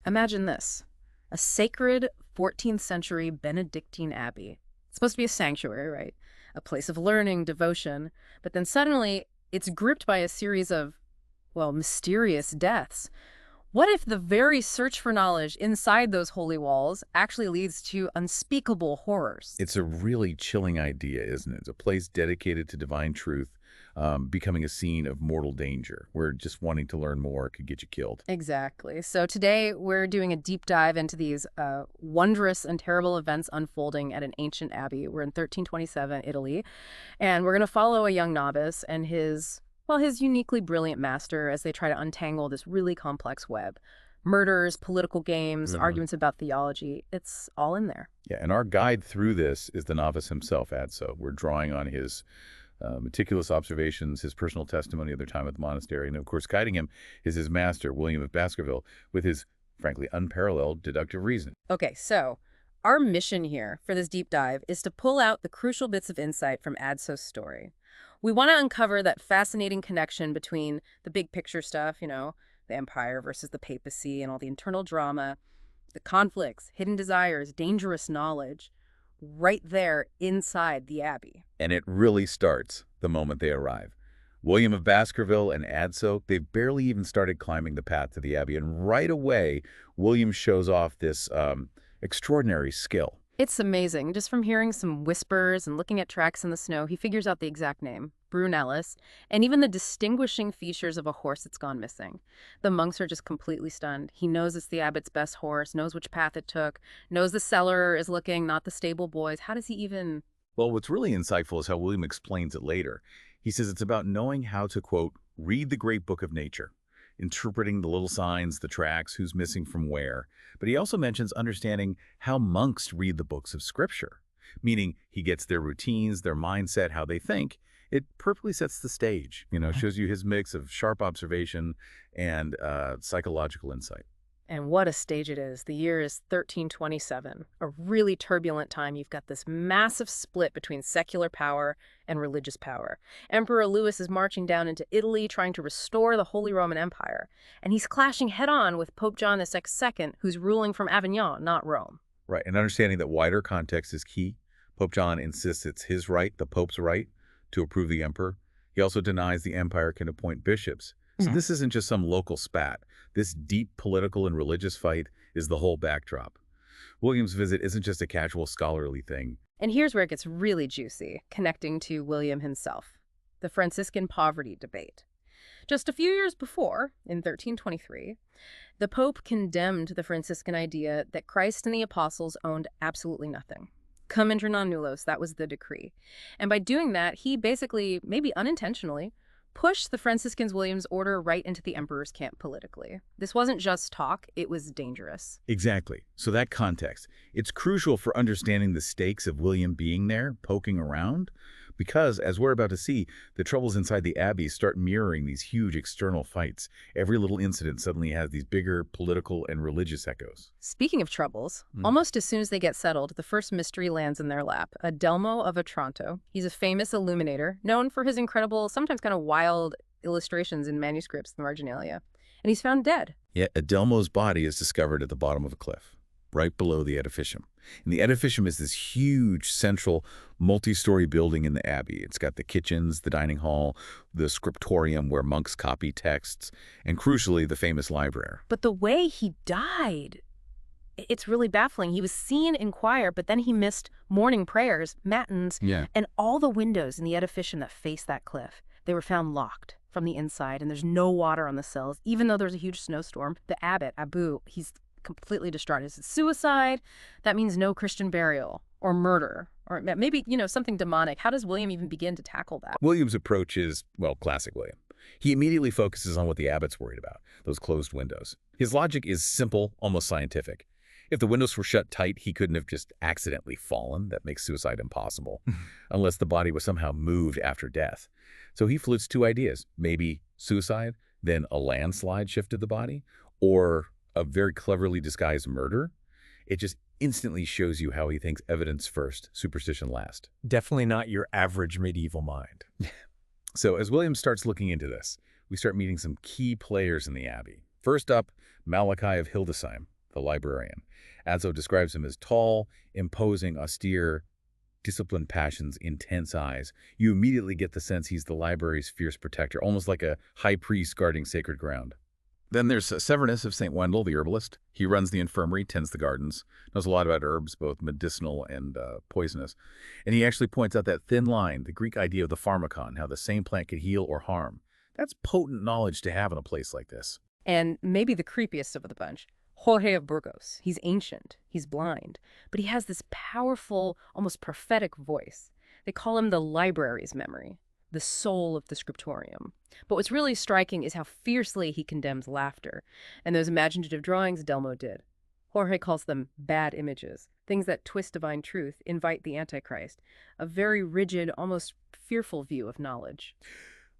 Imagine this, a sacred 14th century Benedictine abbey. It's supposed to be a sanctuary, right? A place of learning, devotion. But then suddenly it's gripped by a series of, well, mysterious deaths. What if the very search for knowledge inside those holy walls actually leads to unspeakable horrors? It's a really chilling idea, isn't it? It's a place dedicated to divine truth, becoming a scene of mortal danger, where just wanting to learn more could get you killed. Exactly. So today we're doing a deep dive into these wondrous and terrible events unfolding at an ancient abbey. We're in 1327 Italy, and we're going to follow a young novice and his uniquely brilliant master as they try to untangle this really complex web. Murders, political games, arguments about theology, it's all in there. Yeah, and our guide through this is the novice himself, Adso. We're drawing on his meticulous observations, his personal testimony of their time at the monastery, and of course guiding him is his master, William of Baskerville, with his, frankly, unparalleled deductive reasoning. Okay, so our mission here for this deep dive is to pull out the crucial bits of insight from Adso's story. We want to uncover that fascinating connection between the big picture stuff, the empire versus the papacy and all the internal drama, the conflicts, hidden desires, dangerous knowledge, right there inside the abbey. And it really starts the moment they arrive. William of Baskerville and Adso, they've barely even started climbing the path to the abbey, and right away, William shows off this extraordinary skill. It's amazing. Just from hearing some whispers and looking at tracks in the snow, he figures out the exact name, Brunellus, and even the distinguishing features of a horse that's gone missing. The monks are just completely stunned. He knows it's the abbot's best horse, knows which path it took, knows the cellar is looking, not the stable boys. How does he even... Well, what's really insightful is how William explains it later. He says it's about knowing how to, quote, read the great book of nature, interpreting the little signs, the tracks, who's missing from where. But he also mentions understanding how monks read the books of Scripture, meaning he gets their routines, their mindset, how they think. It perfectly sets the stage, shows you his mix of sharp observation and psychological insight. And what a stage it is. The year is 1327, a really turbulent time. You've got this massive split between secular power and religious power. Emperor Louis is marching down into Italy, trying to restore the Holy Roman Empire. And he's clashing head-on with Pope John II, who's ruling from Avignon, not Rome. Right, and understanding that wider context is key. Pope John insists it's his right, the Pope's right, to approve the emperor. He also denies the empire can appoint bishops. So this isn't just some local spat. This deep political and religious fight is the whole backdrop. William's visit isn't just a casual scholarly thing. And here's where it gets really juicy, connecting to William himself, the Franciscan poverty debate. Just a few years before, in 1323, the Pope condemned the Franciscan idea that Christ and the apostles owned absolutely nothing. Cum inter non nullos, that was the decree. And by doing that, he basically, maybe unintentionally, pushed the Franciscans William's order right into the emperor's camp politically. This wasn't just talk, it was dangerous. Exactly. So that context, it's crucial for understanding the stakes of William being there, poking around, because, as we're about to see, the troubles inside the abbey start mirroring these huge external fights. Every little incident suddenly has these bigger political and religious echoes. Speaking of troubles, almost as soon as they get settled, the first mystery lands in their lap, Adelmo of Otranto. He's a famous illuminator, known for his incredible, sometimes kind of wild illustrations in manuscripts in the marginalia. And he's found dead. Yet Adelmo's body is discovered at the bottom of a cliff, right below the edificium. And the edificium is this huge, central, multi-story building in the abbey. It's got the kitchens, the dining hall, the scriptorium where monks copy texts, and crucially, the famous library. But the way he died, it's really baffling. He was seen in choir, but then he missed morning prayers, matins, and all the windows in the edificium that face that cliff. They were found locked from the inside, and there's no water on the cells, even though there's a huge snowstorm. The abbot, Abu, he's completely distraught. Is it suicide? That means no Christian burial or murder or maybe, something demonic. How does William even begin to tackle that? William's approach is, well, classic William. He immediately focuses on what the abbot's worried about, those closed windows. His logic is simple, almost scientific. If the windows were shut tight, he couldn't have just accidentally fallen. That makes suicide impossible, unless the body was somehow moved after death. So he flutes two ideas, maybe suicide, then a landslide shifted the body, or a very cleverly disguised murder. It just instantly shows you how he thinks evidence first, superstition last. Definitely not your average medieval mind. So as William starts looking into this, we start meeting some key players in the abbey. First up, Malachi of Hildesheim, the librarian. Adzo describes him as tall, imposing, austere, disciplined passions, intense eyes. You immediately get the sense he's the library's fierce protector, almost like a high priest guarding sacred ground. Then there's Severinus of St. Wendel, the herbalist. He runs the infirmary, tends the gardens, knows a lot about herbs, both medicinal and poisonous. And he actually points out that thin line, the Greek idea of the pharmakon, how the same plant could heal or harm. That's potent knowledge to have in a place like this. And maybe the creepiest of the bunch, Jorge of Burgos. He's ancient, he's blind, but he has this powerful, almost prophetic voice. They call him the library's memory, the soul of the scriptorium. But what's really striking is how fiercely he condemns laughter, and those imaginative drawings Delmo did. Jorge calls them bad images, things that twist divine truth, invite the Antichrist, a very rigid, almost fearful view of knowledge.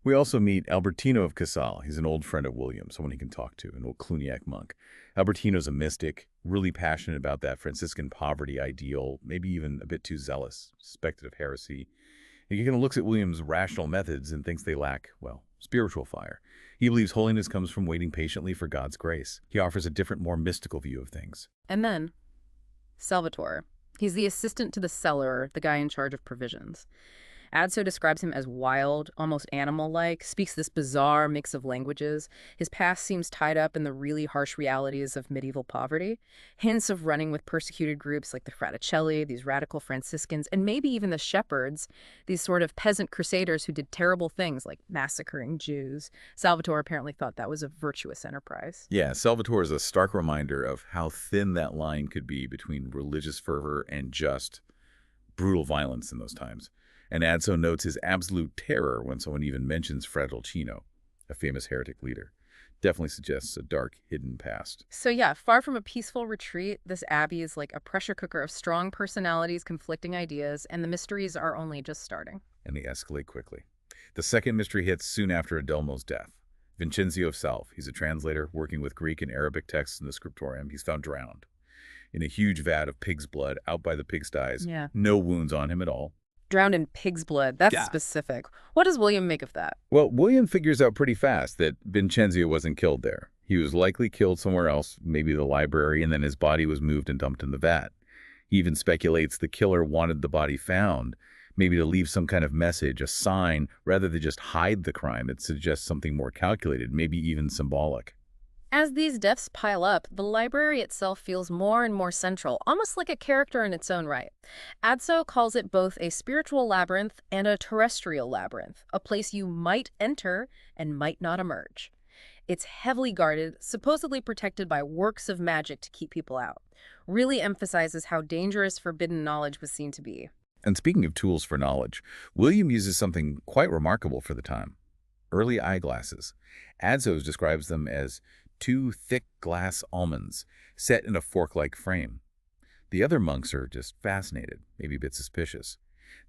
We also meet Albertino of Casal. He's an old friend of William, someone he can talk to, an old Cluniac monk. Albertino's a mystic, really passionate about that Franciscan poverty ideal, maybe even a bit too zealous, suspected of heresy. He kind of looks at William's rational methods and thinks they lack, well, spiritual fire. He believes holiness comes from waiting patiently for God's grace. He offers a different, more mystical view of things. And then, Salvatore. He's the assistant to the cellarer, the guy in charge of provisions. Adzo describes him as wild, almost animal-like, speaks this bizarre mix of languages. His past seems tied up in the really harsh realities of medieval poverty. Hints of running with persecuted groups like the Fraticelli, these radical Franciscans, and maybe even the shepherds, these sort of peasant crusaders who did terrible things like massacring Jews. Salvatore apparently thought that was a virtuous enterprise. Yeah, Salvatore is a stark reminder of how thin that line could be between religious fervor and just brutal violence in those times. And Adzo notes his absolute terror when someone even mentions Fratalcino, a famous heretic leader. Definitely suggests a dark, hidden past. So yeah, far from a peaceful retreat, this abbey is like a pressure cooker of strong personalities, conflicting ideas, and the mysteries are only just starting. And they escalate quickly. The second mystery hits soon after Adelmo's death. Vincenzio of Salve, he's a translator working with Greek and Arabic texts in the scriptorium. He's found drowned in a huge vat of pig's blood out by the pigsties. Yeah. No wounds on him at all. Drowned in pig's blood. That's specific. What does William make of that? Well, William figures out pretty fast that Vincenzio wasn't killed there. He was likely killed somewhere else, maybe the library, and then his body was moved and dumped in the vat. He even speculates the killer wanted the body found, maybe to leave some kind of message, a sign, rather than just hide the crime. It suggests something more calculated, maybe even symbolic. As these deaths pile up, the library itself feels more and more central, almost like a character in its own right. Adzo calls it both a spiritual labyrinth and a terrestrial labyrinth, a place you might enter and might not emerge. It's heavily guarded, supposedly protected by works of magic to keep people out. Really emphasizes how dangerous forbidden knowledge was seen to be. And speaking of tools for knowledge, William uses something quite remarkable for the time. Early eyeglasses. Adzo describes them as two thick glass almonds set in a fork-like frame. The other monks are just fascinated, maybe a bit suspicious.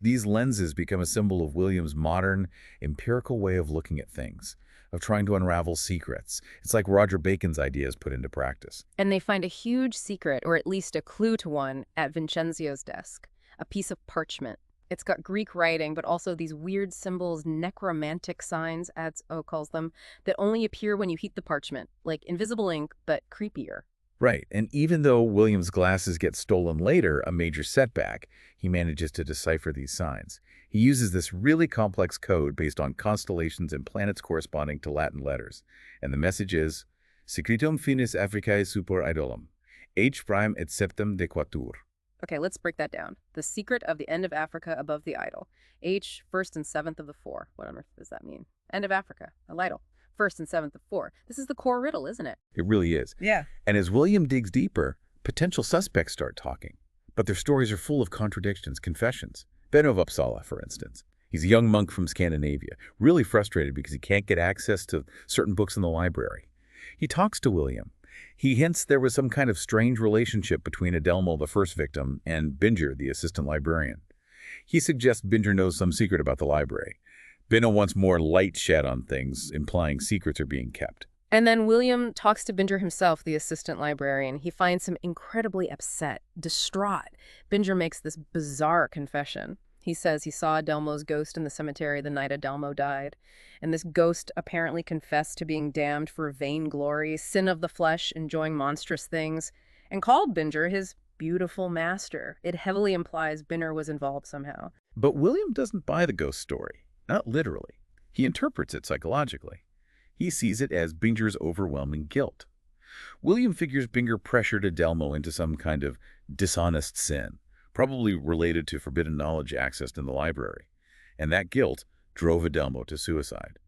These lenses become a symbol of William's modern, empirical way of looking at things, of trying to unravel secrets. It's like Roger Bacon's ideas put into practice. And they find a huge secret, or at least a clue to one, at Vincenzio's desk. A piece of parchment. It's got Greek writing, but also these weird symbols, necromantic signs, Adzo calls them, that only appear when you heat the parchment, like invisible ink, but creepier. Right, and even though William's glasses get stolen later, a major setback, he manages to decipher these signs. He uses this really complex code based on constellations and planets corresponding to Latin letters. And the message is, Secretum finis Africae super idolum, H prime et septem dequatur. Okay, let's break that down. The secret of the end of Africa above the idol. H, first and seventh of the four. What on earth does that mean? End of Africa, a idol. First and seventh of four. This is the core riddle, isn't it? It really is. Yeah. And as William digs deeper, potential suspects start talking. But their stories are full of contradictions, confessions. Benno of Uppsala, for instance. He's a young monk from Scandinavia, really frustrated because he can't get access to certain books in the library. He talks to William. He hints there was some kind of strange relationship between Adelmo, the first victim, and Binger, the assistant librarian. He suggests Binger knows some secret about the library. Benno wants more light shed on things, implying secrets are being kept. And then William talks to Binger himself, the assistant librarian. He finds him incredibly upset, distraught. Binger makes this bizarre confession. He says he saw Adelmo's ghost in the cemetery the night Adelmo died. And this ghost apparently confessed to being damned for vainglory, sin of the flesh, enjoying monstrous things. and called Binger his beautiful master. It heavily implies Binger was involved somehow. But William doesn't buy the ghost story, not literally. He interprets it psychologically. He sees it as Binger's overwhelming guilt. William figures Binger pressured Adelmo into some kind of dishonest sin, probably related to forbidden knowledge accessed in the library, and that guilt drove Adelmo to suicide.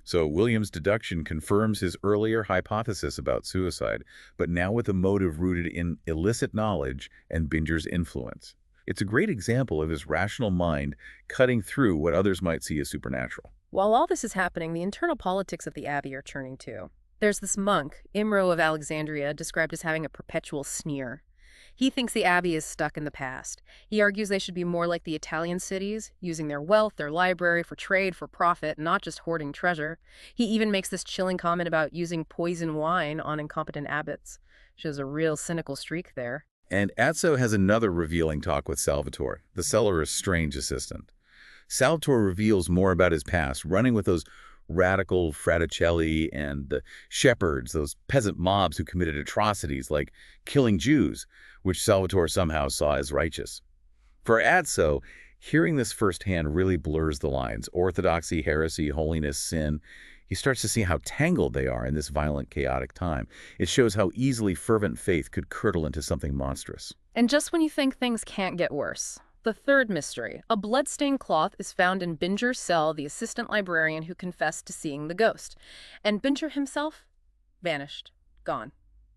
So William's deduction confirms his earlier hypothesis about suicide, but now with a motive rooted in illicit knowledge and Binger's influence. It's a great example of his rational mind cutting through what others might see as supernatural. While all this is happening, the internal politics of the abbey are churning too. There's this monk, Imro of Alexandria, described as having a perpetual sneer. He thinks the abbey is stuck in the past. He argues they should be more like the Italian cities, using their wealth, their library, for trade, for profit, not just hoarding treasure. He even makes this chilling comment about using poison wine on incompetent abbots. Shows a real cynical streak there. And Azzo has another revealing talk with Salvatore, the cellarist's strange assistant. Salvatore reveals more about his past, running with those radical fraticelli and the shepherds, those peasant mobs who committed atrocities like killing Jews, which Salvatore somehow saw as righteous. For Azzo, hearing this firsthand really blurs the lines: orthodoxy, heresy, holiness, sin. He starts to see how tangled they are in this violent, chaotic time. It shows how easily fervent faith could curdle into something monstrous. And just when you think things can't get worse, the third mystery, a blood-stained cloth, is found in Binger's cell, the assistant librarian who confessed to seeing the ghost. And Binger himself? Vanished. Gone.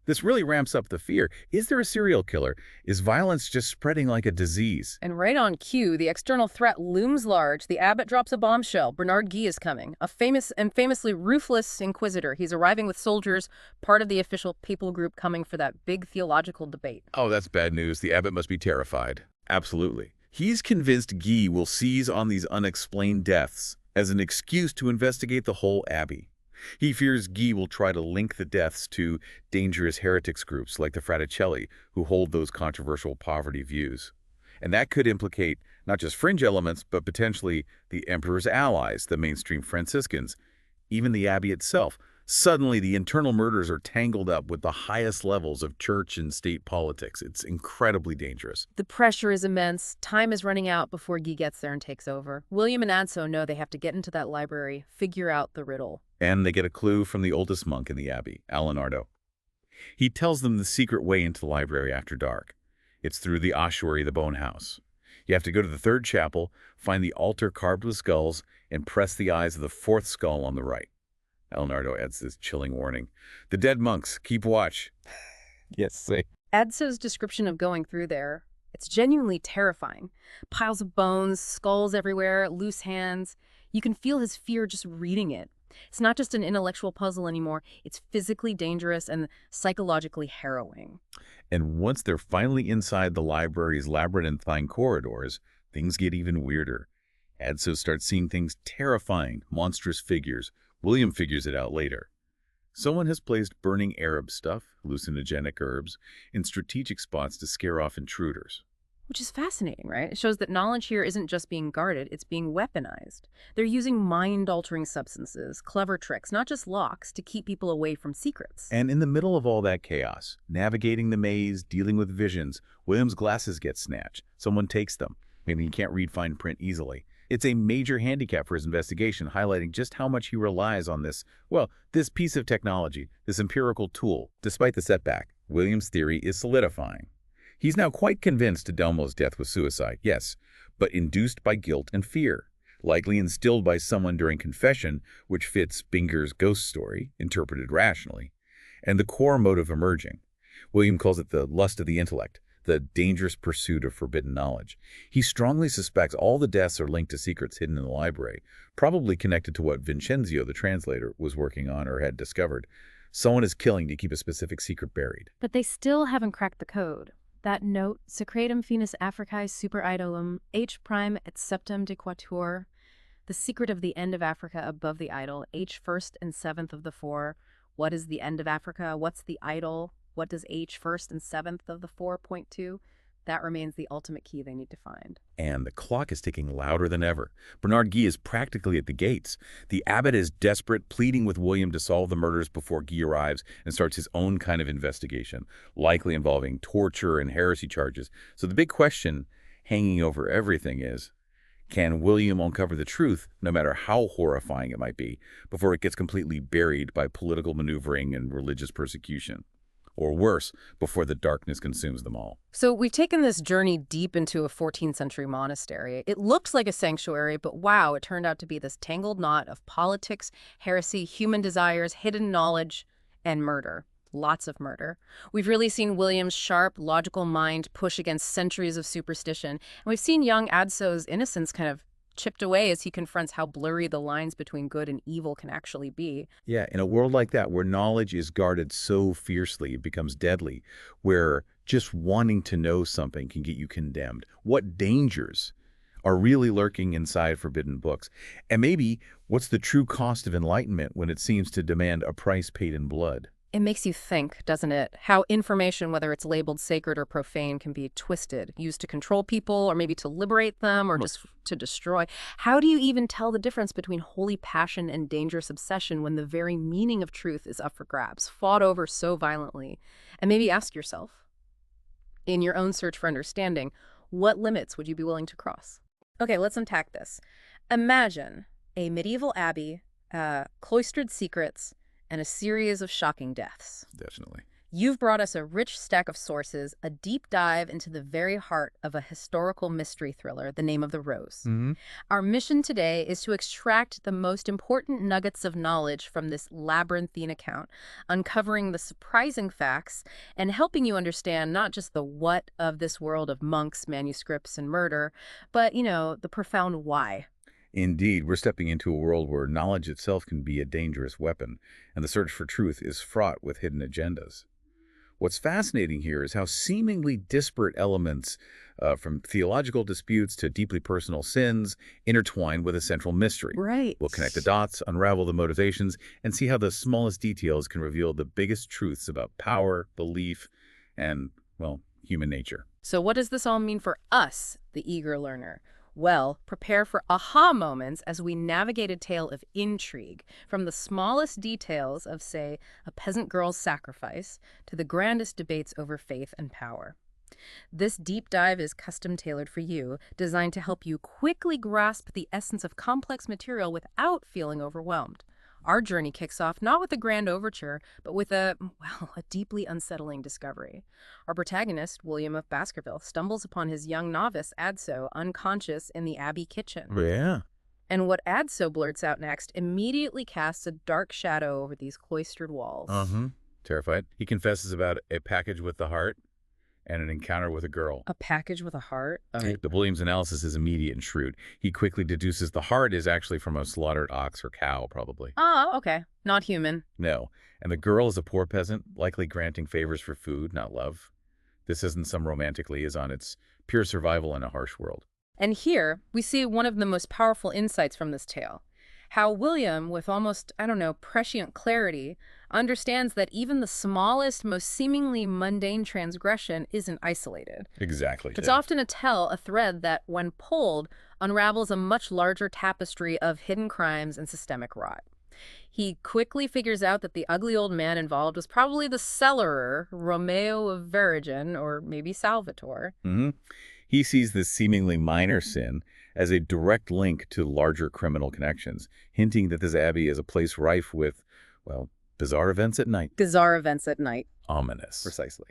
This really ramps up the fear. Is there a serial killer? Is violence just spreading like a disease? And right on cue, the external threat looms large. The abbot drops a bombshell. Bernard Guy is coming, a famously ruthless inquisitor. He's arriving with soldiers, part of the official papal group coming for that big theological debate. Oh, that's bad news. The abbot must be terrified. Absolutely. He's convinced Guy will seize on these unexplained deaths as an excuse to investigate the whole abbey. He fears Guy will try to link the deaths to dangerous heretics groups like the Fraticelli, who hold those controversial poverty views. And that could implicate not just fringe elements, but potentially the emperor's allies, the mainstream Franciscans, even the abbey itself. Suddenly, the internal murders are tangled up with the highest levels of church and state politics. It's incredibly dangerous. The pressure is immense. Time is running out before Guy gets there and takes over. William and Azzo know they have to get into that library, figure out the riddle. And they get a clue from the oldest monk in the abbey, Alenardo. He tells them the secret way into the library after dark. It's through the ossuary, the bone house. You have to go to the third chapel, find the altar carved with skulls, and press the eyes of the fourth skull on the right. Alenardo adds this chilling warning: "The dead monks, keep watch." Yes, say. Azzo's description of going through there, it's genuinely terrifying. Piles of bones, skulls everywhere, loose hands. You can feel his fear just reading it. It's not just an intellectual puzzle anymore. It's physically dangerous and psychologically harrowing. And once they're finally inside the library's labyrinthine corridors, things get even weirder. Azzo starts seeing things terrifying, monstrous figures. William figures it out later. Someone has placed burning Arab stuff, hallucinogenic herbs, in strategic spots to scare off intruders. Which is fascinating, right? It shows that knowledge here isn't just being guarded, it's being weaponized. They're using mind-altering substances, clever tricks, not just locks, to keep people away from secrets. And in the middle of all that chaos, navigating the maze, dealing with visions, William's glasses get snatched. Someone takes them. Maybe he can't read fine print easily. It's a major handicap for his investigation, highlighting just how much he relies on this piece of technology, this empirical tool. Despite the setback, William's theory is solidifying. He's now quite convinced Adelmo's death was suicide, yes, but induced by guilt and fear, likely instilled by someone during confession, which fits Binger's ghost story, interpreted rationally, and the core motive emerging. William calls it the lust of the intellect, the dangerous pursuit of forbidden knowledge. He strongly suspects all the deaths are linked to secrets hidden in the library, probably connected to what Vincenzio, the translator, was working on or had discovered. Someone is killing to keep a specific secret buried. But they still haven't cracked the code. That note, secretum finis Africae super idolum, H prime et septem dequatur, the secret of the end of Africa above the idol, H first and seventh of the four. What is the end of Africa? What's the idol? What does H first and seventh of the four point to? That remains the ultimate key they need to find. And the clock is ticking louder than ever. Bernard Guy is practically at the gates. The abbot is desperate, pleading with William to solve the murders before Guy arrives and starts his own kind of investigation, likely involving torture and heresy charges. So the big question hanging over everything is, can William uncover the truth, no matter how horrifying it might be, before it gets completely buried by political maneuvering and religious persecution? Or worse, before the darkness consumes them all. So we've taken this journey deep into a 14th century monastery. It looks like a sanctuary, but wow, it turned out to be this tangled knot of politics, heresy, human desires, hidden knowledge, and murder. Lots of murder. We've really seen William's sharp, logical mind push against centuries of superstition, and we've seen young Adso's innocence kind of chipped away as he confronts how blurry the lines between good and evil can actually be. Yeah, in a world like that, where knowledge is guarded so fiercely it becomes deadly, where just wanting to know something can get you condemned, what dangers are really lurking inside forbidden books? And maybe what's the true cost of enlightenment when it seems to demand a price paid in blood? It makes you think, doesn't it? How information, whether it's labeled sacred or profane, can be twisted, used to control people or maybe to liberate them or just to destroy. How do you even tell the difference between holy passion and dangerous obsession when the very meaning of truth is up for grabs, fought over so violently? And maybe ask yourself, in your own search for understanding, what limits would you be willing to cross? Okay, let's unpack this. Imagine a medieval abbey, cloistered secrets, and a series of shocking deaths. Definitely. You've brought us a rich stack of sources, a deep dive into the very heart of a historical mystery thriller, The Name of the Rose. Mm-hmm. Our mission today is to extract the most important nuggets of knowledge from this labyrinthine account, uncovering the surprising facts and helping you understand not just the what of this world of monks, manuscripts, and murder, but, the profound why. Indeed, we're stepping into a world where knowledge itself can be a dangerous weapon, and the search for truth is fraught with hidden agendas. What's fascinating here is how seemingly disparate elements, from theological disputes to deeply personal sins, intertwine with a central mystery. Right. We'll connect the dots, unravel the motivations, and see how the smallest details can reveal the biggest truths about power, belief, and, well, human nature. So what does this all mean for us, the eager learner? Well, prepare for aha moments as we navigate a tale of intrigue, from the smallest details of, say, a peasant girl's sacrifice to the grandest debates over faith and power. This deep dive is custom-tailored for you, designed to help you quickly grasp the essence of complex material without feeling overwhelmed. Our journey kicks off not with a grand overture, but with a deeply unsettling discovery. Our protagonist, William of Baskerville, stumbles upon his young novice, Adso, unconscious in the abbey kitchen. Yeah. And what Adso blurts out next immediately casts a dark shadow over these cloistered walls. Terrified. He confesses about a package with the heart and an encounter with a girl. A package with a heart? The Williams analysis is immediate and shrewd. He quickly deduces the heart is actually from a slaughtered ox or cow, probably. Oh, okay. Not human. No. And the girl is a poor peasant, likely granting favors for food, not love. This isn't some romantic liaison. It's pure survival in a harsh world. And here, we see one of the most powerful insights from this tale. How William, with almost, prescient clarity, understands that even the smallest, most seemingly mundane transgression isn't isolated. Exactly. It's often a thread that, when pulled, unravels a much larger tapestry of hidden crimes and systemic rot. He quickly figures out that the ugly old man involved was probably the cellarer, Romeo of Verigen, or maybe Salvator. He sees this seemingly minor sin as a direct link to larger criminal connections, hinting that this abbey is a place rife with, bizarre events at night. Bizarre events at night. Ominous. Precisely.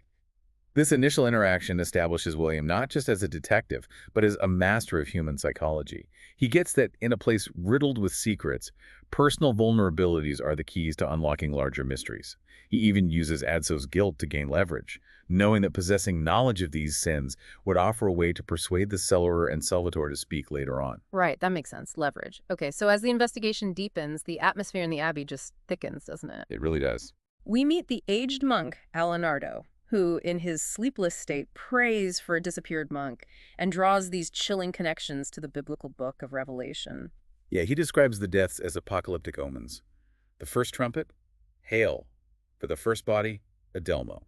This initial interaction establishes William not just as a detective, but as a master of human psychology. He gets that in a place riddled with secrets, personal vulnerabilities are the keys to unlocking larger mysteries. He even uses Adso's guilt to gain leverage, knowing that possessing knowledge of these sins would offer a way to persuade the cellarer and Salvatore to speak later on. Right, that makes sense. Leverage. Okay, so as the investigation deepens, the atmosphere in the abbey just thickens, doesn't it? It really does. We meet the aged monk, Alenardo, who, in his sleepless state, prays for a disappeared monk and draws these chilling connections to the biblical book of Revelation. Yeah, he describes the deaths as apocalyptic omens. The first trumpet, hail. For the first body, Adelmo.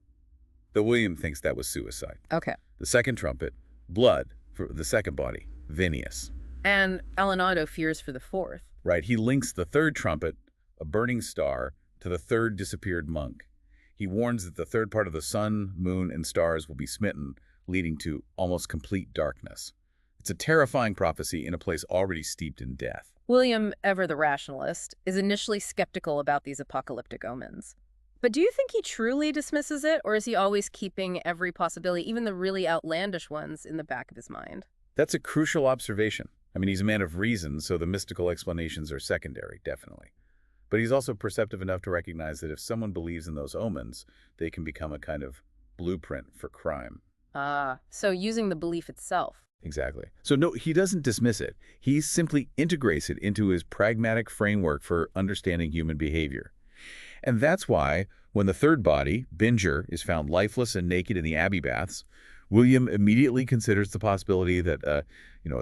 though William thinks that was suicide. Okay. The second trumpet, blood, for the second body, Vinius. And Alenado fears for the fourth. Right, he links the third trumpet, a burning star, to the third disappeared monk. He warns that the third part of the sun, moon, and stars will be smitten, leading to almost complete darkness. It's a terrifying prophecy in a place already steeped in death. William, ever the rationalist, is initially skeptical about these apocalyptic omens. But do you think he truly dismisses it, or is he always keeping every possibility, even the really outlandish ones, in the back of his mind? That's a crucial observation. I mean, he's a man of reason, so the mystical explanations are secondary, definitely. But he's also perceptive enough to recognize that if someone believes in those omens, they can become a kind of blueprint for crime. Ah, so using the belief itself. Exactly. So no, he doesn't dismiss it. He simply integrates it into his pragmatic framework for understanding human behavior. And that's why, when the third body, Binger, is found lifeless and naked in the Abbey baths, William immediately considers the possibility that a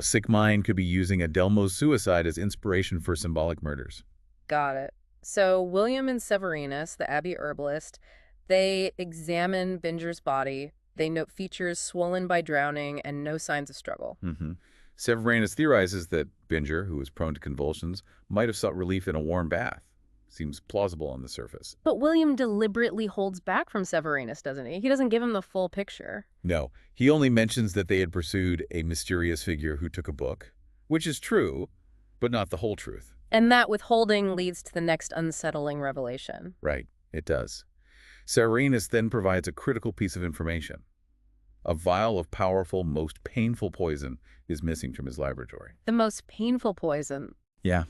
sick mind could be using Adelmo's suicide as inspiration for symbolic murders. Got it. So William and Severinus, the Abbey herbalist, they examine Binger's body. They note features swollen by drowning and no signs of struggle. Severinus theorizes that Binger, who was prone to convulsions, might have sought relief in a warm bath. Seems plausible on the surface. But William deliberately holds back from Severinus, doesn't he? He doesn't give him the full picture. No, he only mentions that they had pursued a mysterious figure who took a book, which is true, but not the whole truth. And that withholding leads to the next unsettling revelation. Right, it does. Severinus then provides a critical piece of information. A vial of powerful, most painful poison is missing from his laboratory. The most painful poison. Yeah.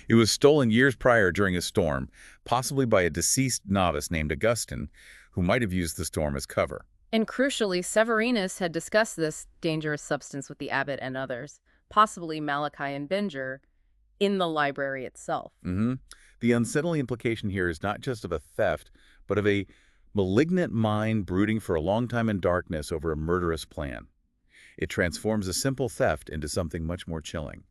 It was stolen years prior during a storm, possibly by a deceased novice named Augustine, who might have used the storm as cover. And crucially, Severinus had discussed this dangerous substance with the abbot and others, possibly Malachi and Binger, in the library itself. The unsettling implication here is not just of a theft, but of a malignant mind brooding for a long time in darkness over a murderous plan. It transforms a simple theft into something much more chilling,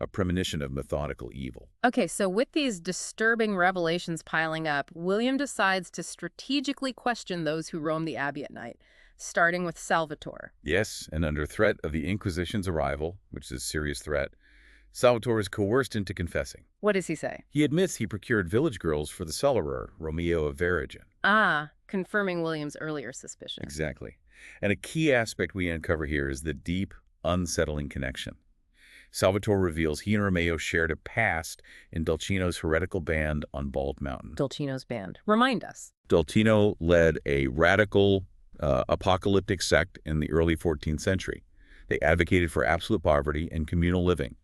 a premonition of methodical evil. Okay, so with these disturbing revelations piling up, William decides to strategically question those who roam the abbey at night, starting with Salvatore. Yes, and under threat of the Inquisition's arrival, which is a serious threat, Salvatore is coerced into confessing. What does he say? He admits he procured village girls for the cellarer, Romeo of Veragin. Ah, confirming William's earlier suspicion. Exactly. And a key aspect we uncover here is the deep, unsettling connection. Salvatore reveals he and Romeo shared a past in Dolcino's heretical band on Bald Mountain. Dolcino's band. Remind us. Dolcino led a radical, apocalyptic sect in the early 14th century. They advocated for absolute poverty and communal living,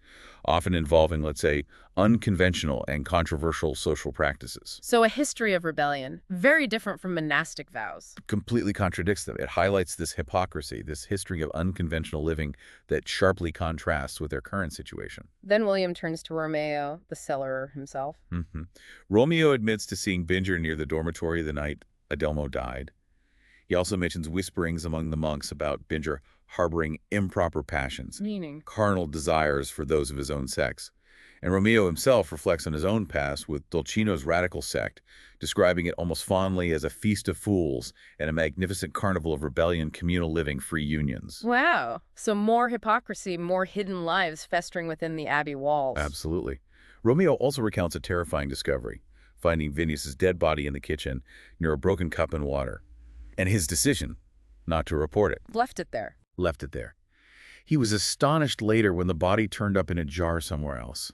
often involving, let's say, unconventional and controversial social practices. So a history of rebellion, very different from monastic vows. Completely contradicts them. It highlights this hypocrisy, this history of unconventional living that sharply contrasts with their current situation. Then William turns to Romeo, the cellarer himself. Romeo admits to seeing Binger near the dormitory the night Adelmo died. He also mentions whisperings among the monks about Binger harboring improper passions, Meaning? carnal desires for those of his own sex. And Romeo himself reflects on his own past with Dolcino's radical sect, describing it almost fondly as a feast of fools and a magnificent carnival of rebellion, communal living, free unions. Wow. So more hypocrisy, more hidden lives festering within the abbey walls. Absolutely. Romeo also recounts a terrifying discovery, finding Vinius's dead body in the kitchen near a broken cup and water, and his decision not to report it. Left it there. Left it there. He was astonished later when the body turned up in a jar somewhere else.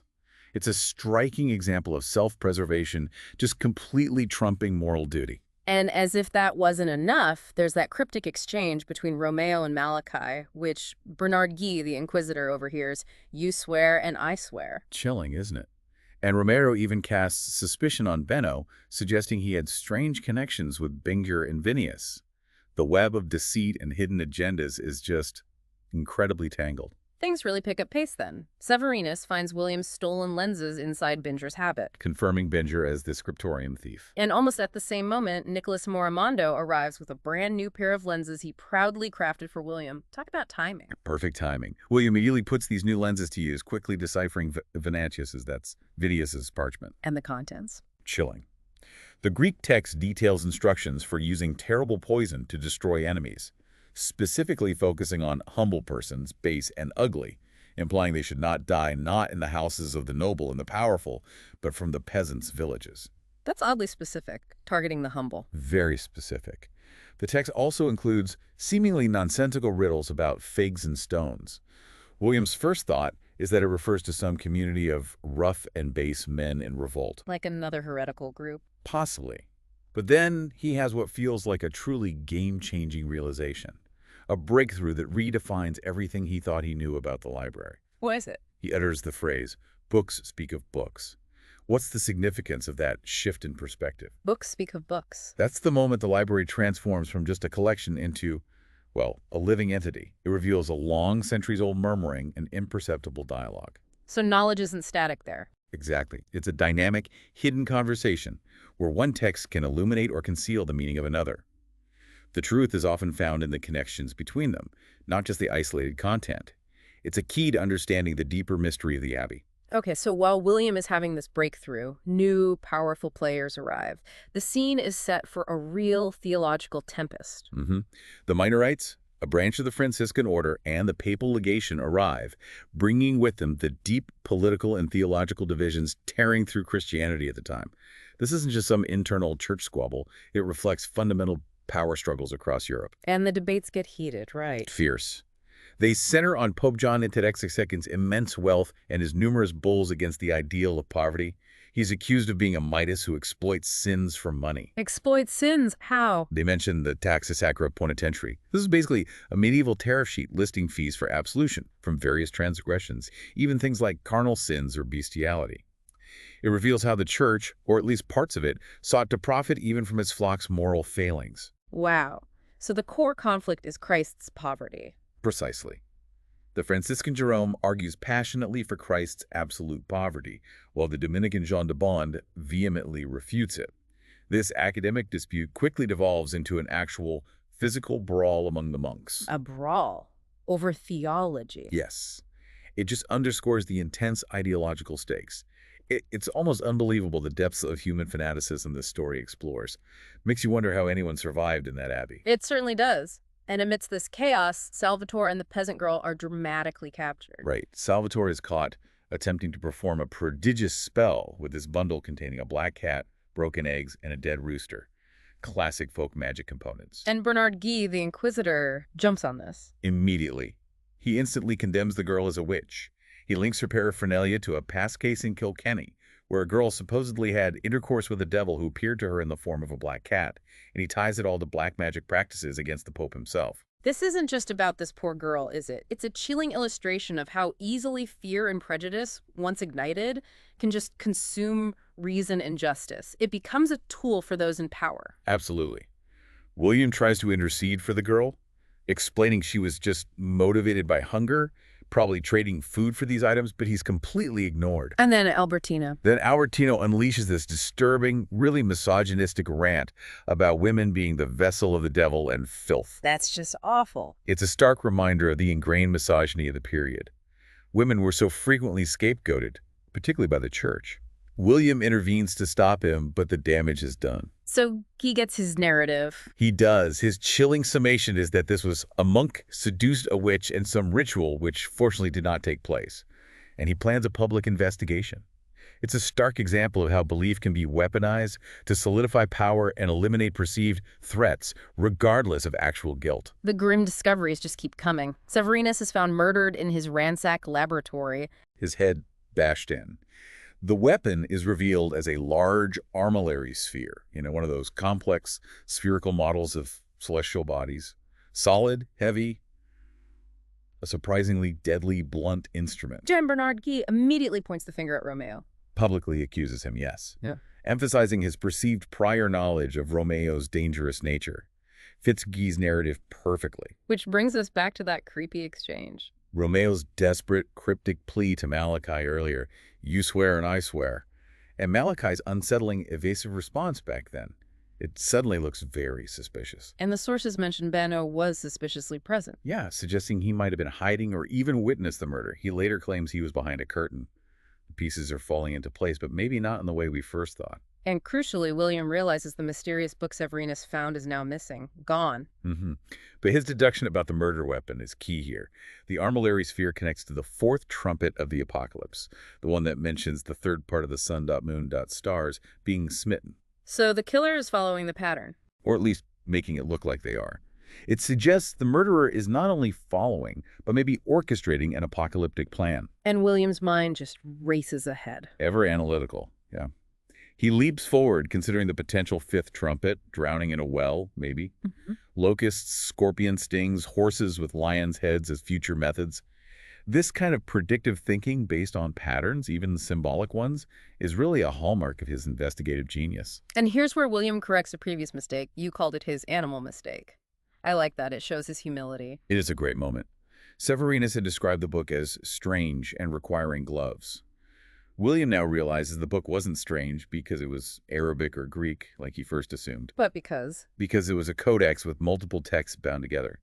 It's a striking example of self-preservation just completely trumping moral duty. And as if that wasn't enough, there's that cryptic exchange between Romeo and Malachi, which Bernard Guy, the Inquisitor, overhears. You swear and I swear. Chilling, isn't it? And Romero even casts suspicion on Benno, suggesting he had strange connections with Binger and Vinius. The web of deceit and hidden agendas is just incredibly tangled. Things really pick up pace then. Severinus finds William's stolen lenses inside Binger's habit. Confirming Binger as the scriptorium thief. And almost at the same moment, Nicholas Morimondo arrives with a brand new pair of lenses he proudly crafted for William. Talk about timing. Perfect timing. William immediately puts these new lenses to use, quickly deciphering Venantius's, that's Vinius's parchment. And the contents. Chilling. The Greek text details instructions for using terrible poison to destroy enemies, specifically focusing on humble persons, base and ugly, implying they should not die not in the houses of the noble and the powerful, but from the peasants' villages. That's oddly specific, targeting the humble. Very specific. The text also includes seemingly nonsensical riddles about figs and stones. William's first thought is that it refers to some community of rough and base men in revolt. Like another heretical group. Possibly. But then he has what feels like a truly game-changing realization. A breakthrough that redefines everything he thought he knew about the library. What is it? He utters the phrase, "Books speak of books." What's the significance of that shift in perspective? Books speak of books. That's the moment the library transforms from just a collection into, well, a living entity. It reveals a long, centuries-old murmuring and imperceptible dialogue. So knowledge isn't static there. Exactly. It's a dynamic, hidden conversation where one text can illuminate or conceal the meaning of another. The truth is often found in the connections between them, not just the isolated content. It's a key to understanding the deeper mystery of the Abbey. Okay, so while William is having this breakthrough, new, powerful players arrive. The scene is set for a real theological tempest. The Minorites, a branch of the Franciscan order, and the papal legation arrive, bringing with them the deep political and theological divisions tearing through Christianity at the time. This isn't just some internal church squabble. It reflects fundamental power struggles across Europe. And the debates get heated, right? Fierce. They center on Pope John XXII's immense wealth and his numerous bulls against the ideal of poverty. He's accused of being a Midas who exploits sins for money. Exploit sins? How? They mention the Taxa Sacra Ponitentiary. This is basically a medieval tariff sheet listing fees for absolution from various transgressions, even things like carnal sins or bestiality. It reveals how the church, or at least parts of it, sought to profit even from its flock's moral failings. Wow. So the core conflict is Christ's poverty. Precisely. The Franciscan Jerome argues passionately for Christ's absolute poverty, while the Dominican Jean de Bond vehemently refutes it. This academic dispute quickly devolves into an actual physical brawl among the monks. A brawl over theology. Yes. It just underscores the intense ideological stakes. It's almost unbelievable the depths of human fanaticism this story explores. Makes you wonder how anyone survived in that abbey. It certainly does. And amidst this chaos, Salvatore and the peasant girl are dramatically captured. Right. Salvatore is caught attempting to perform a prodigious spell with this bundle containing a black cat, broken eggs, and a dead rooster. Classic folk magic components. And Bernard Guy, the Inquisitor, jumps on this. Immediately. He instantly condemns the girl as a witch. He links her paraphernalia to a past case in Kilkenny, where a girl supposedly had intercourse with a devil who appeared to her in the form of a black cat, and he ties it all to black magic practices against the Pope himself. This isn't just about this poor girl, is it? It's a chilling illustration of how easily fear and prejudice, once ignited, can just consume reason and justice. It becomes a tool for those in power. Absolutely. William tries to intercede for the girl, explaining she was just motivated by hunger, probably trading food for these items, but he's completely ignored. And then Albertina. Then Albertino unleashes this disturbing, really misogynistic rant about women being the vessel of the devil and filth. That's just awful. It's a stark reminder of the ingrained misogyny of the period. Women were so frequently scapegoated, particularly by the church. William intervenes to stop him, but the damage is done. So he gets his narrative. He does. His chilling summation is that this was a monk seduced a witch in some ritual which fortunately did not take place. And he plans a public investigation. It's a stark example of how belief can be weaponized to solidify power and eliminate perceived threats, regardless of actual guilt. The grim discoveries just keep coming. Severinus is found murdered in his ransacked laboratory. His head bashed in. The weapon is revealed as a large armillary sphere, one of those complex spherical models of celestial bodies. Solid, heavy, a surprisingly deadly, blunt instrument. Jean Bernard Guy immediately points the finger at Romeo. Publicly accuses him, yes. Yeah. Emphasizing his perceived prior knowledge of Romeo's dangerous nature. Fits Guy's narrative perfectly. Which brings us back to that creepy exchange. Romeo's desperate, cryptic plea to Malachi earlier, "You swear and I swear," and Malachi's unsettling, evasive response back then. It suddenly looks very suspicious. And the sources mention Bano was suspiciously present. Yeah, suggesting he might have been hiding or even witnessed the murder. He later claims he was behind a curtain. The pieces are falling into place, but maybe not in the way we first thought. And crucially, William realizes the mysterious book Severinus found is now missing. Gone. But his deduction about the murder weapon is key here. The armillary sphere connects to the fourth trumpet of the apocalypse, the one that mentions the third part of the sun.moon.stars being smitten, So the killer is following the pattern. or at least making it look like they are. It suggests the murderer is not only following, but maybe orchestrating an apocalyptic plan. And William's mind just races ahead. Ever analytical, yeah. He leaps forward, considering the potential fifth trumpet, drowning in a well, maybe. Locusts, scorpion stings, horses with lions' heads as future methods. This kind of predictive thinking based on patterns, even symbolic ones, is really a hallmark of his investigative genius. And here's where William corrects a previous mistake. You called it his animal mistake. I like that. It shows his humility. It is a great moment. Severinus had described the book as strange and requiring gloves. William now realizes the book wasn't strange because it was Arabic or Greek, like he first assumed. But because Because it was a codex with multiple texts bound together.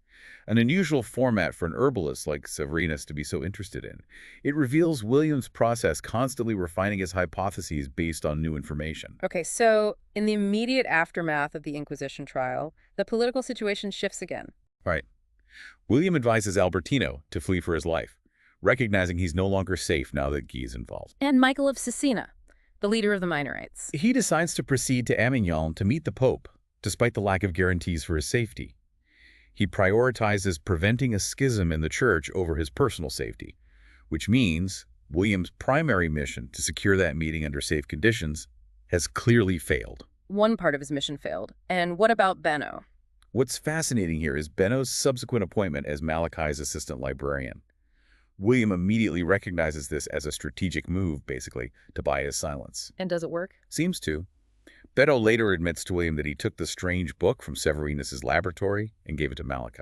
An unusual format for an herbalist like Severinus to be so interested in. It reveals William's process constantly refining his hypotheses based on new information. Okay, so in the immediate aftermath of the Inquisition trial, the political situation shifts again. Right. William advises Albertino to flee for his life, recognizing he's no longer safe now that Guy's involved. And Michael of Cesena, the leader of the Minorites. He decides to proceed to Avignon to meet the Pope, despite the lack of guarantees for his safety. He prioritizes preventing a schism in the church over his personal safety, which means William's primary mission to secure that meeting under safe conditions has clearly failed. One part of his mission failed. And what about Benno? What's fascinating here is Benno's subsequent appointment as Malachi's assistant librarian. William immediately recognizes this as a strategic move, basically, to buy his silence. And does it work? Seems to. Benno later admits to William that he took the strange book from Severinus's laboratory and gave it to Malachi.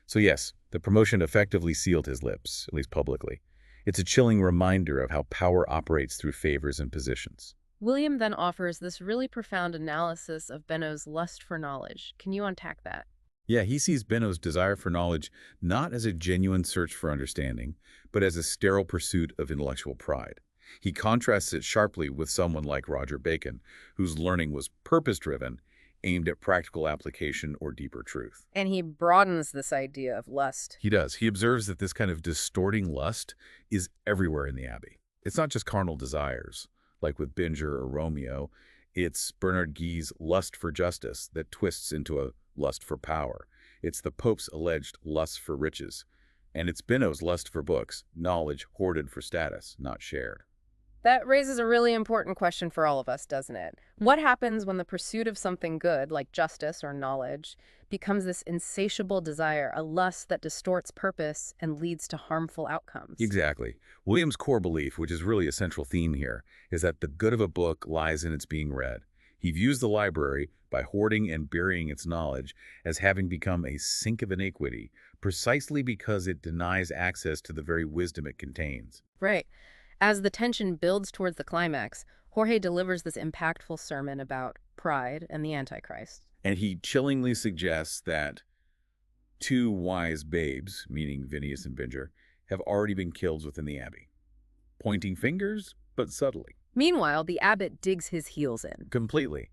So yes, the promotion effectively sealed his lips, at least publicly. It's a chilling reminder of how power operates through favors and positions. William then offers this really profound analysis of Benno's lust for knowledge. Can you unpack that? Yeah, he sees Benno's desire for knowledge not as a genuine search for understanding, but as a sterile pursuit of intellectual pride. He contrasts it sharply with someone like Roger Bacon, whose learning was purpose-driven, aimed at practical application or deeper truth. And he broadens this idea of lust. He does. He observes that this kind of distorting lust is everywhere in the Abbey. It's not just carnal desires, like with Binger or Romeo. It's Bernard Guy's lust for justice that twists into a lust for power. It's the Pope's alleged lust for riches. And it's Benno's lust for books, knowledge hoarded for status, not shared. That raises a really important question for all of us, doesn't it? What happens when the pursuit of something good, like justice or knowledge, becomes this insatiable desire, a lust that distorts purpose and leads to harmful outcomes? Exactly. William's core belief, which is really a central theme here, is that the good of a book lies in its being read. He views the library, by hoarding and burying its knowledge, as having become a sink of iniquity, precisely because it denies access to the very wisdom it contains. Right. As the tension builds towards the climax, Jorge delivers this impactful sermon about pride and the Antichrist. And he chillingly suggests that two wise babes, meaning Vinius and Binger, have already been killed within the Abbey. Pointing fingers, but subtly. Meanwhile, the abbot digs his heels in. Completely.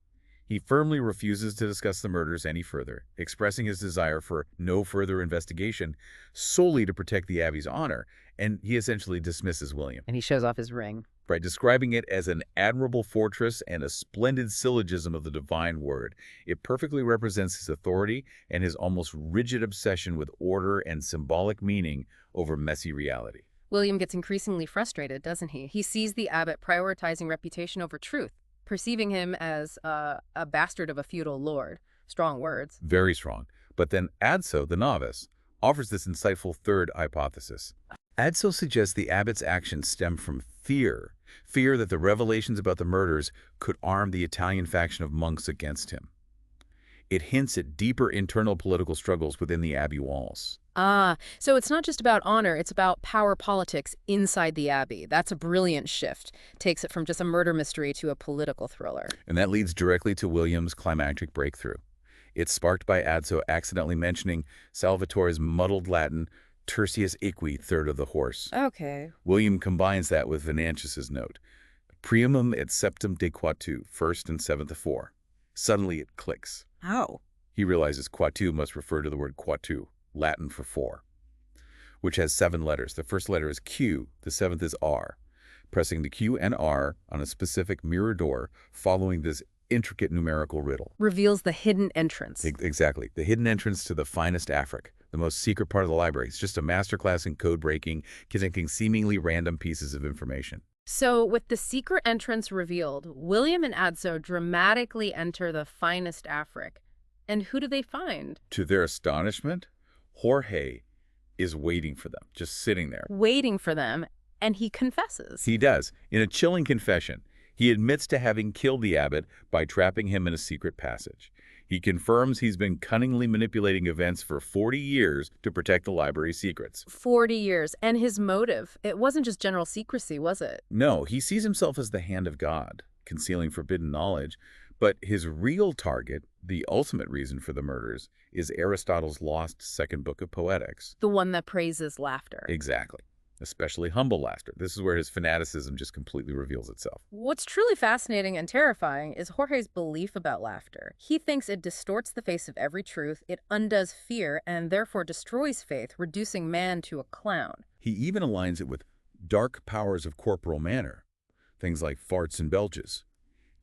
He firmly refuses to discuss the murders any further, expressing his desire for no further investigation solely to protect the Abbey's honor, and he essentially dismisses William. And he shows off his ring. Right, describing it as an admirable fortress and a splendid syllogism of the divine word. It perfectly represents his authority and his almost rigid obsession with order and symbolic meaning over messy reality. William gets increasingly frustrated, doesn't he? He sees the abbot prioritizing reputation over truth, perceiving him as a bastard of a feudal lord. Strong words. Very strong. But then Adso, the novice, offers this insightful third hypothesis. Adso suggests the abbot's actions stem from fear that the revelations about the murders could arm the Italian faction of monks against him. It hints at deeper internal political struggles within the abbey walls. Ah, so it's not just about honor, it's about power politics inside the abbey. That's a brilliant shift. Takes it from just a murder mystery to a political thriller. And that leads directly to William's climactic breakthrough. It's sparked by Adso accidentally mentioning Salvatore's muddled Latin, tertius equi, third of the horse. Okay. William combines that with Venantius's note, Primum et septem de quatu, first and seventh of four. Suddenly it clicks. How? He realizes quatu must refer to the word quatu, Latin for four, which has 7 letters. The first letter is Q, the seventh is R. Pressing the Q and R on a specific mirror door following this intricate numerical riddle. Reveals the hidden entrance. Exactly. The hidden entrance to the finest Afric, the most secret part of the library. It's just a masterclass in code breaking, connecting seemingly random pieces of information. So, with the secret entrance revealed, William and Adso dramatically enter the finest Afric. And who do they find? To their astonishment, Jorge is waiting for them, just sitting there. Waiting for them, and he confesses. He does. In a chilling confession, he admits to having killed the abbot by trapping him in a secret passage. He confirms he's been cunningly manipulating events for 40 years to protect the library's secrets. 40 years. And his motive, it wasn't just general secrecy, was it? No, he sees himself as the hand of God, concealing forbidden knowledge. But his real target, the ultimate reason for the murders, is Aristotle's lost second book of Poetics. The one that praises laughter. Exactly. Especially humble laughter. This is where his fanaticism just completely reveals itself. What's truly fascinating and terrifying is Jorge's belief about laughter. He thinks it distorts the face of every truth, it undoes fear, and therefore destroys faith, reducing man to a clown. He even aligns it with dark powers of corporal manner, things like farts and belches.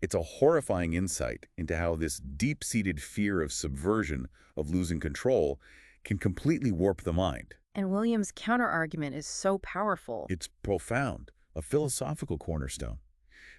It's a horrifying insight into how this deep-seated fear of subversion, of losing control, can completely warp the mind. And William's counterargument is so powerful. It's profound, a philosophical cornerstone.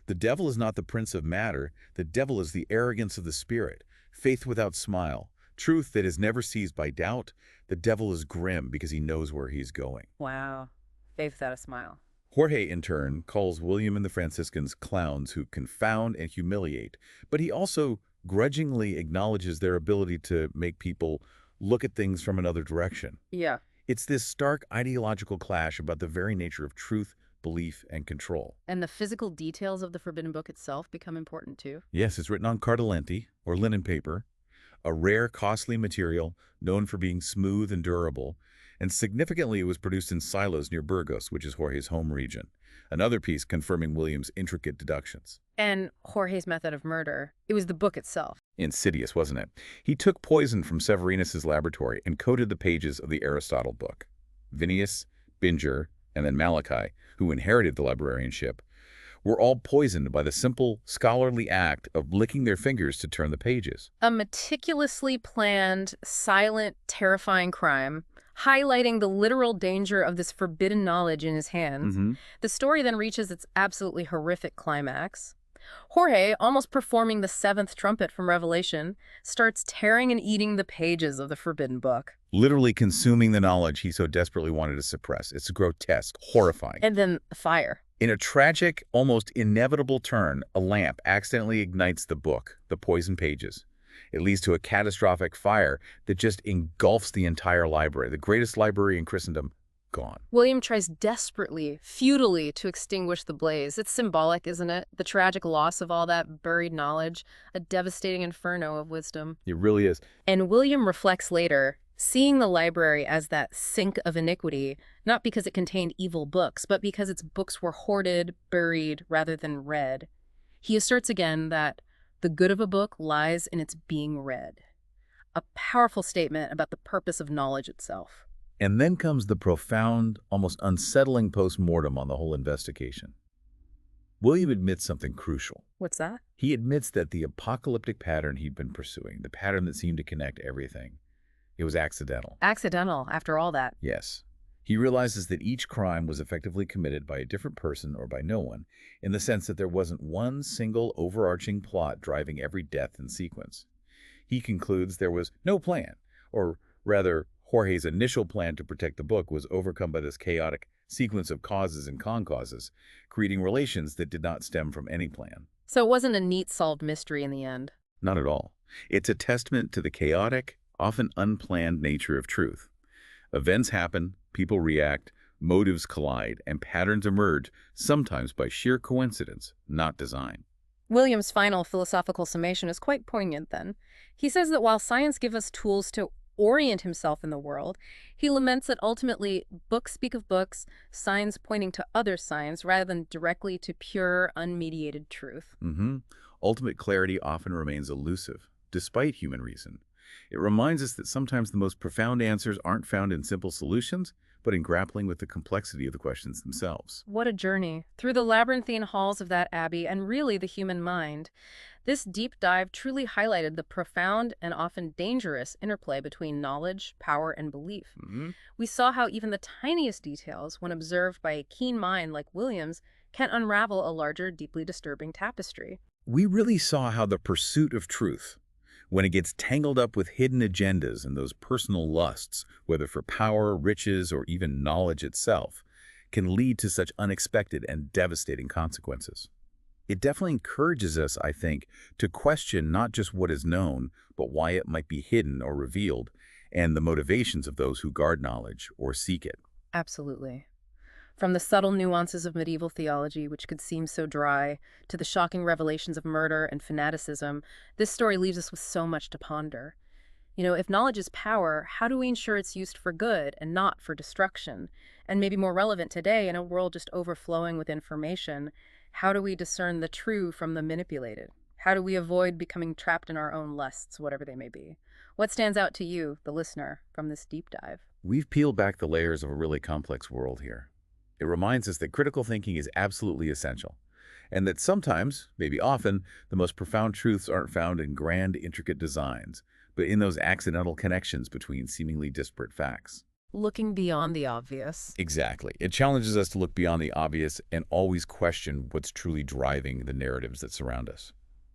The devil is not the prince of matter. The devil is the arrogance of the spirit, faith without smile, truth that is never seized by doubt. The devil is grim because he knows where he's going. Wow. Faith without a smile. Jorge, in turn, calls William and the Franciscans clowns who confound and humiliate, but he also grudgingly acknowledges their ability to make people look at things from another direction. Yeah. It's this stark ideological clash about the very nature of truth, belief, and control. And the physical details of the Forbidden Book itself become important too. Yes, it's written on cardellente, or linen paper, a rare, costly material known for being smooth and durable, and significantly it was produced in silos near Burgos, which is Jorge's home region. Another piece confirming William's intricate deductions. And Jorge's method of murder, it was the book itself. Insidious, wasn't it? He took poison from Severinus's laboratory and coated the pages of the Aristotle book. Vinius, Binger, and then Malachi, who inherited the librarianship, were all poisoned by the simple, scholarly act of licking their fingers to turn the pages. A meticulously planned, silent, terrifying crime, highlighting the literal danger of this forbidden knowledge in his hands. The story then reaches its absolutely horrific climax. Jorge, almost performing the 7th trumpet from Revelation, starts tearing and eating the pages of the Forbidden Book. Literally consuming the knowledge he so desperately wanted to suppress. It's grotesque, horrifying. And then the fire. In a tragic, almost inevitable turn, a lamp accidentally ignites the book, the poisoned pages. It leads to a catastrophic fire that just engulfs the entire library, the greatest library in Christendom, gone. William tries desperately, futilely to extinguish the blaze. It's symbolic, isn't it? The tragic loss of all that buried knowledge, a devastating inferno of wisdom. It really is. And William reflects later, seeing the library as that sink of iniquity, not because it contained evil books, but because its books were hoarded, buried, rather than read. He asserts again that the good of a book lies in its being read. A powerful statement about the purpose of knowledge itself. And then comes the profound, almost unsettling post-mortem on the whole investigation. William admits something crucial. What's that? He admits that the apocalyptic pattern he'd been pursuing, the pattern that seemed to connect everything, it was accidental. Accidental, after all that. Yes. He realizes that each crime was effectively committed by a different person or by no one, in the sense that there wasn't one single overarching plot driving every death in sequence. He concludes there was no plan, or rather, Jorge's initial plan to protect the book was overcome by this chaotic sequence of causes and concauses, creating relations that did not stem from any plan. So it wasn't a neat solved mystery in the end. Not at all. It's a testament to the chaotic, often unplanned nature of truth. Events happen, people react, motives collide, and patterns emerge, sometimes by sheer coincidence, not design. William's final philosophical summation is quite poignant then. He says that while science gives us tools to orient himself in the world, he laments that ultimately books speak of books, signs pointing to other signs, rather than directly to pure, unmediated truth. Ultimate clarity often remains elusive, despite human reason. It reminds us that sometimes the most profound answers aren't found in simple solutions, but in grappling with the complexity of the questions themselves. What a journey through the labyrinthine halls of that abbey and really the human mind. This deep dive truly highlighted the profound and often dangerous interplay between knowledge, power, and belief. We saw how even the tiniest details, when observed by a keen mind like William's, can unravel a larger, deeply disturbing tapestry. We really saw how the pursuit of truth, when it gets tangled up with hidden agendas and those personal lusts, whether for power, riches, or even knowledge itself, can lead to such unexpected and devastating consequences. It definitely encourages us, I think, to question not just what is known, but why it might be hidden or revealed, and the motivations of those who guard knowledge or seek it. Absolutely. From the subtle nuances of medieval theology, which could seem so dry, to the shocking revelations of murder and fanaticism, this story leaves us with so much to ponder. If knowledge is power, how do we ensure it's used for good and not for destruction? And maybe more relevant today, in a world just overflowing with information, how do we discern the true from the manipulated? How do we avoid becoming trapped in our own lusts, whatever they may be? What stands out to you, the listener, from this deep dive? We've peeled back the layers of a really complex world here. It reminds us that critical thinking is absolutely essential, and that sometimes, maybe often, the most profound truths aren't found in grand, intricate designs, but in those accidental connections between seemingly disparate facts. Looking beyond the obvious. Exactly. It challenges us to look beyond the obvious and always question what's truly driving the narratives that surround us.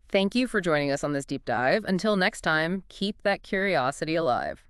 Thank you for joining us on this deep dive. Until next time, keep that curiosity alive.